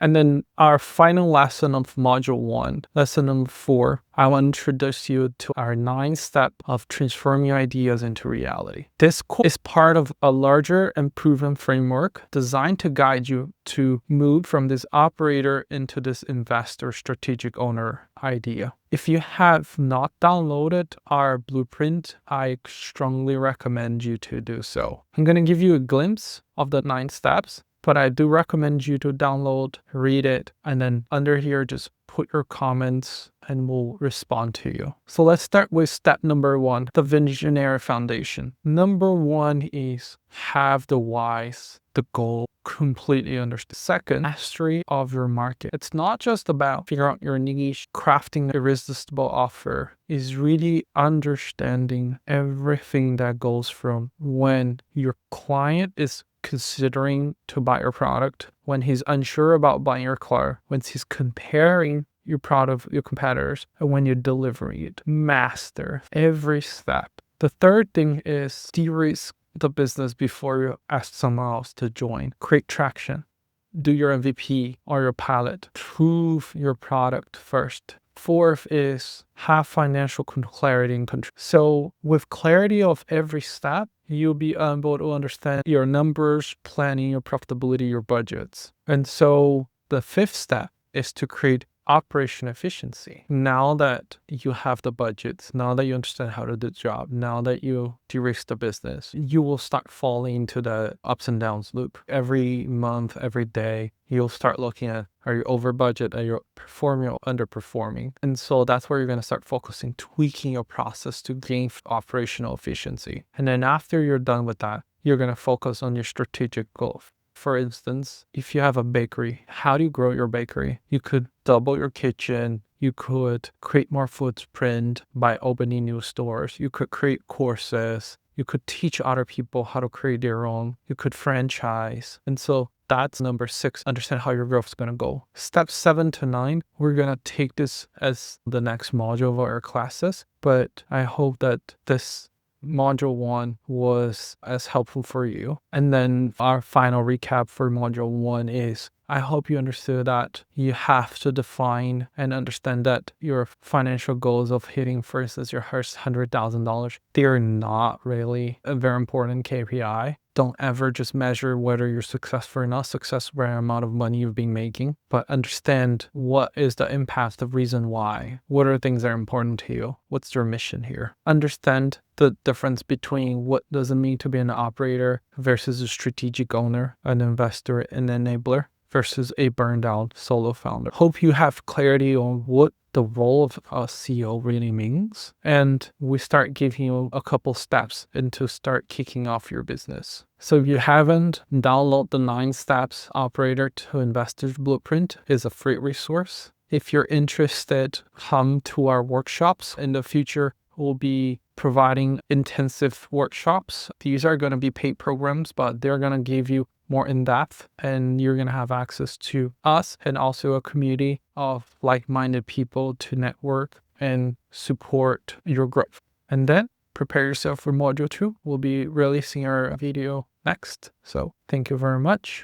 And then our final lesson of module 1, lesson number 4, I want to introduce you to our 9-step of transforming your ideas into reality. This course is part of a larger and proven framework designed to guide you to move from this operator into this investor strategic owner idea. If you have not downloaded our blueprint, I strongly recommend you to do so. I'm going to give you a glimpse of the 9 steps, but I do recommend you to download, read it, and then under here, just put your comments and we'll respond to you. So let's start with step number 1, the visionary foundation. Number 1 is have the whys, the goal completely understood. Second, mastery of your market. It's not just about figuring out your niche, crafting irresistible offer. Is really understanding everything that goes from when your client is considering to buy your product, when he's unsure about buying your car, when he's comparing your product with your competitors, and when you're delivering it. Master every step. The third thing is de-risk the business before you ask someone else to join. Create traction. Do your MVP or your pilot. Prove your product first. Fourth is have financial clarity and control. So with clarity of every step, you'll be able to understand your numbers, planning, your profitability, your budgets. And so the 5th step is to create operation efficiency. Now that you have the budgets, now that you understand how to do the job, now that you de-risk the business, you will start falling into the ups and downs loop. Every month, every day, you'll start looking at, are you over budget? Are you performing or underperforming? And so that's where you're going to start focusing, tweaking your process to gain operational efficiency. And then after you're done with that, you're going to focus on your strategic goals. For instance, if you have a bakery, how do you grow your bakery? You could double your kitchen. You could create more footprint by opening new stores. You could create courses. You could teach other people how to create their own. You could franchise. And so that's number 6. Understand how your growth is going to go. Steps 7 to 9, we're going to take this as the next module of our classes. But I hope that this Module 1 was as helpful for you. And then our final recap for Module 1 is, I hope you understood that you have to define and understand that your financial goals of hitting, for instance, your first $100,000, they're not really a very important KPI. Don't ever just measure whether you're successful or not successful by the amount of money you've been making, but understand what is the impact, the reason why. What are things that are important to you? What's your mission here? Understand the difference between what does it mean to be an operator versus a strategic owner, an investor, an enabler, versus a burned out solo founder. Hope you have clarity on what the role of a CEO really means. And we start giving you a couple steps into start kicking off your business. So if you haven't, download the 9 steps operator to investor's blueprint. Is a free resource. If you're interested, come to our workshops. In the future, we'll be providing intensive workshops. These are going to be paid programs, but they're going to give you more in depth, and you're going to have access to us and also a community of like-minded people to network and support your growth. And then prepare yourself for module 2. We'll be releasing our video next. So thank you very much.